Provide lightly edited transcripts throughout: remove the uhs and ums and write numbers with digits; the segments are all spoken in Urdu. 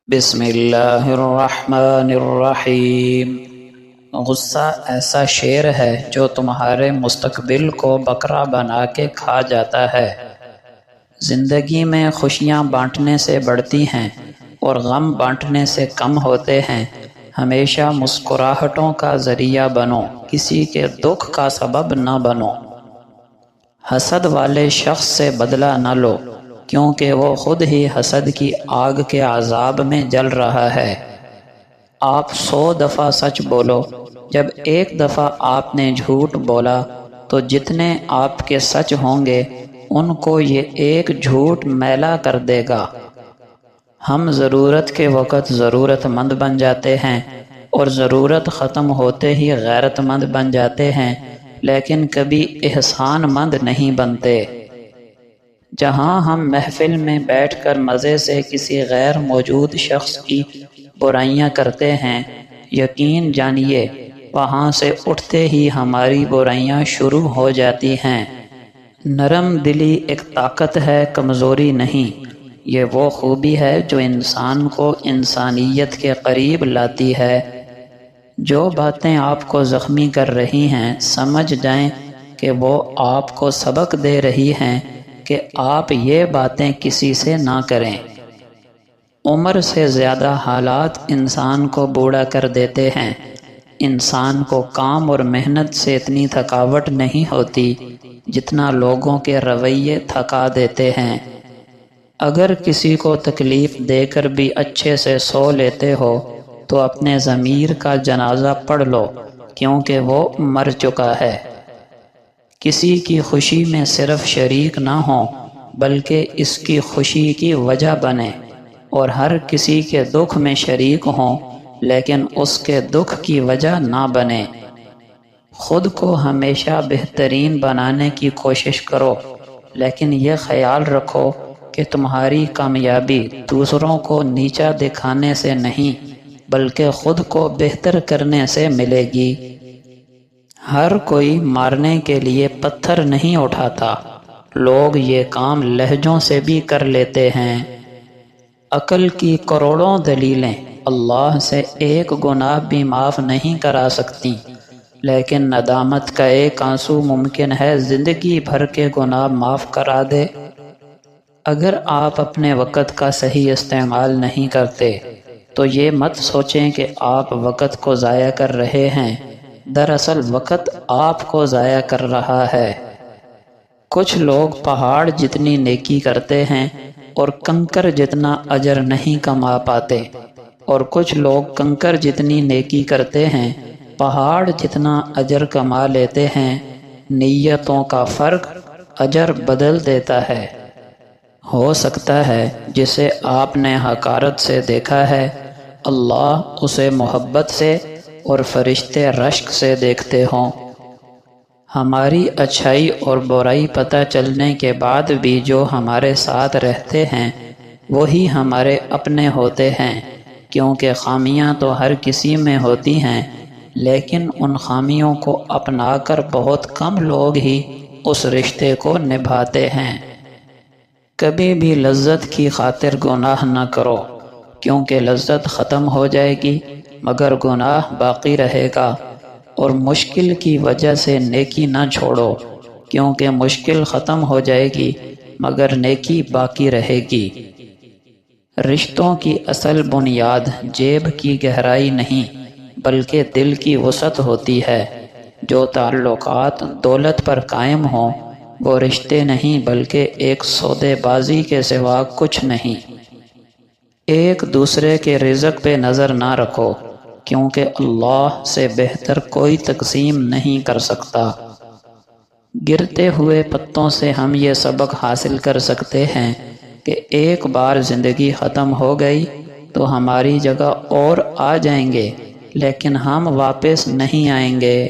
بسم اللہ الرحمن الرحیم۔ غصہ ایسا شیر ہے جو تمہارے مستقبل کو بکرا بنا کے کھا جاتا ہے۔ زندگی میں خوشیاں بانٹنے سے بڑھتی ہیں اور غم بانٹنے سے کم ہوتے ہیں۔ ہمیشہ مسکراہٹوں کا ذریعہ بنو، کسی کے دکھ کا سبب نہ بنو۔ حسد والے شخص سے بدلہ نہ لو، کیونکہ وہ خود ہی حسد کی آگ کے عذاب میں جل رہا ہے۔ آپ 100 دفعہ سچ بولو، جب ایک دفعہ آپ نے جھوٹ بولا تو جتنے آپ کے سچ ہوں گے ان کو یہ ایک جھوٹ میلا کر دے گا۔ ہم ضرورت کے وقت ضرورت مند بن جاتے ہیں اور ضرورت ختم ہوتے ہی غیرت مند بن جاتے ہیں، لیکن کبھی احسان مند نہیں بنتے۔ جہاں ہم محفل میں بیٹھ کر مزے سے کسی غیر موجود شخص کی برائیاں کرتے ہیں، یقین جانیے وہاں سے اٹھتے ہی ہماری برائیاں شروع ہو جاتی ہیں۔ نرم دلی ایک طاقت ہے، کمزوری نہیں۔ یہ وہ خوبی ہے جو انسان کو انسانیت کے قریب لاتی ہے۔ جو باتیں آپ کو زخمی کر رہی ہیں، سمجھ جائیں کہ وہ آپ کو سبق دے رہی ہیں کہ آپ یہ باتیں کسی سے نہ کریں۔ عمر سے زیادہ حالات انسان کو بوڑھا کر دیتے ہیں۔ انسان کو کام اور محنت سے اتنی تھکاوٹ نہیں ہوتی جتنا لوگوں کے رویے تھکا دیتے ہیں۔ اگر کسی کو تکلیف دے کر بھی اچھے سے سو لیتے ہو تو اپنے ضمیر کا جنازہ پڑھ لو، کیونکہ وہ مر چکا ہے۔ کسی کی خوشی میں صرف شریک نہ ہوں بلکہ اس کی خوشی کی وجہ بنیں، اور ہر کسی کے دکھ میں شریک ہوں لیکن اس کے دکھ کی وجہ نہ بنیں۔ خود کو ہمیشہ بہترین بنانے کی کوشش کرو، لیکن یہ خیال رکھو کہ تمہاری کامیابی دوسروں کو نیچا دکھانے سے نہیں بلکہ خود کو بہتر کرنے سے ملے گی۔ ہر کوئی مارنے کے لیے پتھر نہیں اٹھاتا، لوگ یہ کام لہجوں سے بھی کر لیتے ہیں۔ عقل کی کروڑوں دلیلیں اللہ سے ایک گناہ بھی معاف نہیں کرا سکتی، لیکن ندامت کا ایک آنسو ممکن ہے زندگی بھر کے گناہ معاف کرا دے۔ اگر آپ اپنے وقت کا صحیح استعمال نہیں کرتے تو یہ مت سوچیں کہ آپ وقت کو ضائع کر رہے ہیں، دراصل وقت آپ کو ضائع کر رہا ہے۔ کچھ لوگ پہاڑ جتنی نیکی کرتے ہیں اور کنکر جتنا اجر نہیں کما پاتے، اور کچھ لوگ کنکر جتنی نیکی کرتے ہیں پہاڑ جتنا اجر کما لیتے ہیں۔ نیتوں کا فرق اجر بدل دیتا ہے۔ ہو سکتا ہے جسے آپ نے حقارت سے دیکھا ہے، اللہ اسے محبت سے اور فرشتے رشک سے دیکھتے ہوں۔ ہماری اچھائی اور برائی پتہ چلنے کے بعد بھی جو ہمارے ساتھ رہتے ہیں وہی ہمارے اپنے ہوتے ہیں، کیونکہ خامیاں تو ہر کسی میں ہوتی ہیں، لیکن ان خامیوں کو اپنا کر بہت کم لوگ ہی اس رشتے کو نبھاتے ہیں۔ کبھی بھی لذت کی خاطر گناہ نہ کرو، کیونکہ لذت ختم ہو جائے گی مگر گناہ باقی رہے گا، اور مشکل کی وجہ سے نیکی نہ چھوڑو، کیونکہ مشکل ختم ہو جائے گی مگر نیکی باقی رہے گی۔ رشتوں کی اصل بنیاد جیب کی گہرائی نہیں بلکہ دل کی وسعت ہوتی ہے۔ جو تعلقات دولت پر قائم ہوں وہ رشتے نہیں بلکہ ایک سودے بازی کے سوا کچھ نہیں۔ ایک دوسرے کے رزق پہ نظر نہ رکھو، کیونکہ اللہ سے بہتر کوئی تقسیم نہیں کر سکتا۔ گرتے ہوئے پتوں سے ہم یہ سبق حاصل کر سکتے ہیں کہ ایک بار زندگی ختم ہو گئی تو ہماری جگہ اور آ جائیں گے، لیکن ہم واپس نہیں آئیں گے۔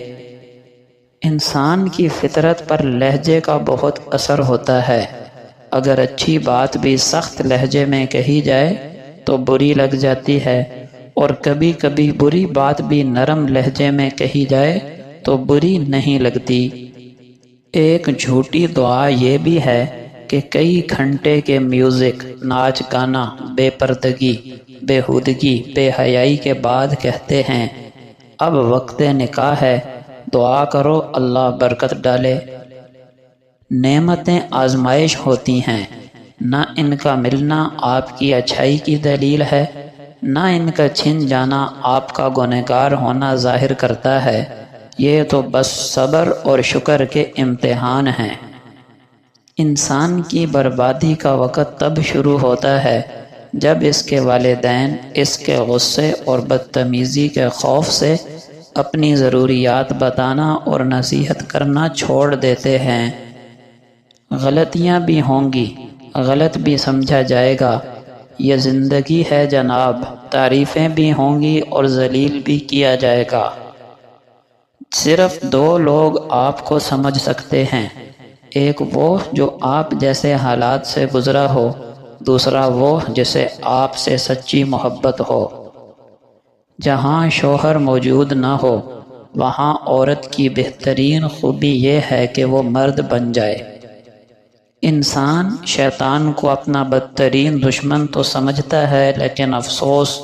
انسان کی فطرت پر لہجے کا بہت اثر ہوتا ہے۔ اگر اچھی بات بھی سخت لہجے میں کہی جائے تو بری لگ جاتی ہے، اور کبھی کبھی بری بات بھی نرم لہجے میں کہی جائے تو بری نہیں لگتی۔ ایک جھوٹی دعا یہ بھی ہے کہ کئی گھنٹے کے میوزک، ناچ گانا، بے پردگی، بےہودگی، بے حیائی کے بعد کہتے ہیں اب وقت نکاح ہے، دعا کرو اللہ برکت ڈالے۔ نعمتیں آزمائش ہوتی ہیں، نہ ان کا ملنا آپ کی اچھائی کی دلیل ہے، نہ ان کا چھن جانا آپ کا گنہگار ہونا ظاہر کرتا ہے، یہ تو بس صبر اور شکر کے امتحان ہیں۔ انسان کی بربادی کا وقت تب شروع ہوتا ہے جب اس کے والدین اس کے غصے اور بدتمیزی کے خوف سے اپنی ضروریات بتانا اور نصیحت کرنا چھوڑ دیتے ہیں۔ غلطیاں بھی ہوں گی، غلط بھی سمجھا جائے گا، یہ زندگی ہے جناب، تعریفیں بھی ہوں گی اور ذلیل بھی کیا جائے گا۔ صرف دو لوگ آپ کو سمجھ سکتے ہیں، ایک وہ جو آپ جیسے حالات سے گزرا ہو، دوسرا وہ جسے آپ سے سچی محبت ہو۔ جہاں شوہر موجود نہ ہو وہاں عورت کی بہترین خوبی یہ ہے کہ وہ مرد بن جائے۔ انسان شیطان کو اپنا بدترین دشمن تو سمجھتا ہے، لیکن افسوس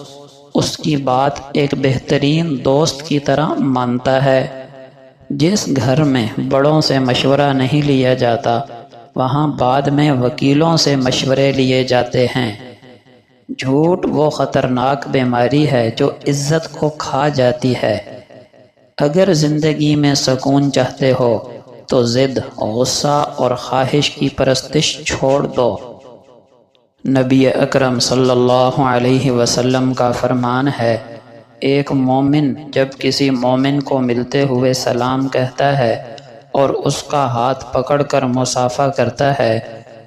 اس کی بات ایک بہترین دوست کی طرح مانتا ہے۔ جس گھر میں بڑوں سے مشورہ نہیں لیا جاتا وہاں بعد میں وکیلوں سے مشورے لیے جاتے ہیں۔ جھوٹ وہ خطرناک بیماری ہے جو عزت کو کھا جاتی ہے۔ اگر زندگی میں سکون چاہتے ہو تو ضد، غصہ اور خواہش کی پرستش چھوڑ دو۔ نبی اکرم صلی اللہ علیہ وسلم کا فرمان ہے، ایک مومن جب کسی مومن کو ملتے ہوئے سلام کہتا ہے اور اس کا ہاتھ پکڑ کر مصافحہ کرتا ہے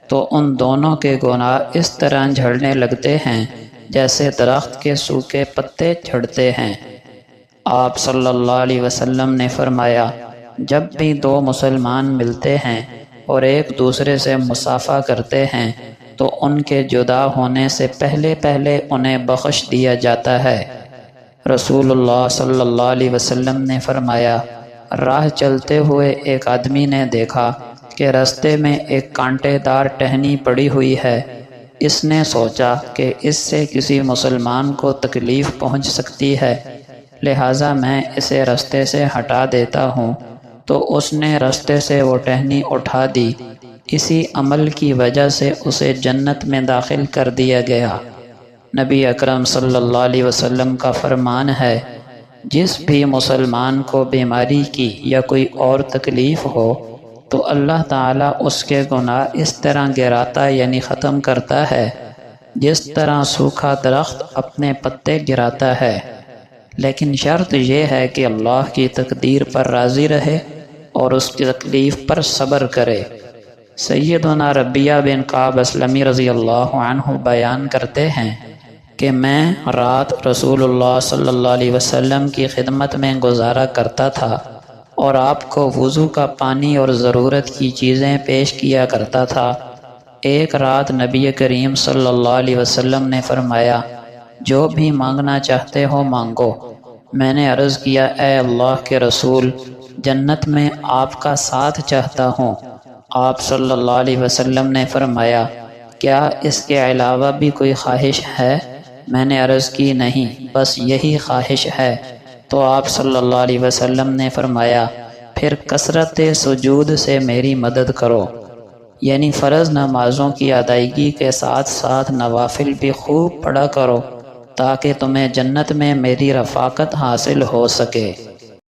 تو ان دونوں کے گناہ اس طرح جھڑنے لگتے ہیں جیسے درخت کے سوکھے پتے جھڑتے ہیں۔ آپ صلی اللہ علیہ وسلم نے فرمایا، جب بھی دو مسلمان ملتے ہیں اور ایک دوسرے سے مصافحہ کرتے ہیں تو ان کے جدا ہونے سے پہلے انہیں بخش دیا جاتا ہے۔ رسول اللہ صلی اللہ علیہ وسلم نے فرمایا، راہ چلتے ہوئے ایک آدمی نے دیکھا کہ راستے میں ایک کانٹے دار ٹہنی پڑی ہوئی ہے۔ اس نے سوچا کہ اس سے کسی مسلمان کو تکلیف پہنچ سکتی ہے، لہٰذا میں اسے راستے سے ہٹا دیتا ہوں، تو اس نے راستے سے وہ ٹہنی اٹھا دی۔ اسی عمل کی وجہ سے اسے جنت میں داخل کر دیا گیا۔ نبی اکرم صلی اللہ علیہ وسلم کا فرمان ہے، جس بھی مسلمان کو بیماری کی یا کوئی اور تکلیف ہو تو اللہ تعالیٰ اس کے گناہ اس طرح گراتا یعنی ختم کرتا ہے جس طرح سوکھا درخت اپنے پتے گراتا ہے، لیکن شرط یہ ہے کہ اللہ کی تقدیر پر راضی رہے اور اس کی تکلیف پر صبر کرے۔ سیدنا ربیہ بن کعب اسلمی رضی اللہ عنہ بیان کرتے ہیں کہ میں رات رسول اللہ صلی اللہ علیہ وسلم کی خدمت میں گزارا کرتا تھا اور آپ کو وضو کا پانی اور ضرورت کی چیزیں پیش کیا کرتا تھا۔ ایک رات نبی کریم صلی اللہ علیہ وسلم نے فرمایا، جو بھی مانگنا چاہتے ہو مانگو۔ میں نے عرض کیا، اے اللہ کے رسول، جنت میں آپ کا ساتھ چاہتا ہوں۔ آپ صلی اللہ علیہ وسلم نے فرمایا، کیا اس کے علاوہ بھی کوئی خواہش ہے؟ میں نے عرض کی، نہیں، بس یہی خواہش ہے۔ تو آپ صلی اللہ علیہ وسلم نے فرمایا، پھر کثرت سجود سے میری مدد کرو، یعنی فرض نمازوں کی ادائیگی کے ساتھ ساتھ نوافل بھی خوب پڑھا کرو تاکہ تمہیں جنت میں میری رفاقت حاصل ہو سکے۔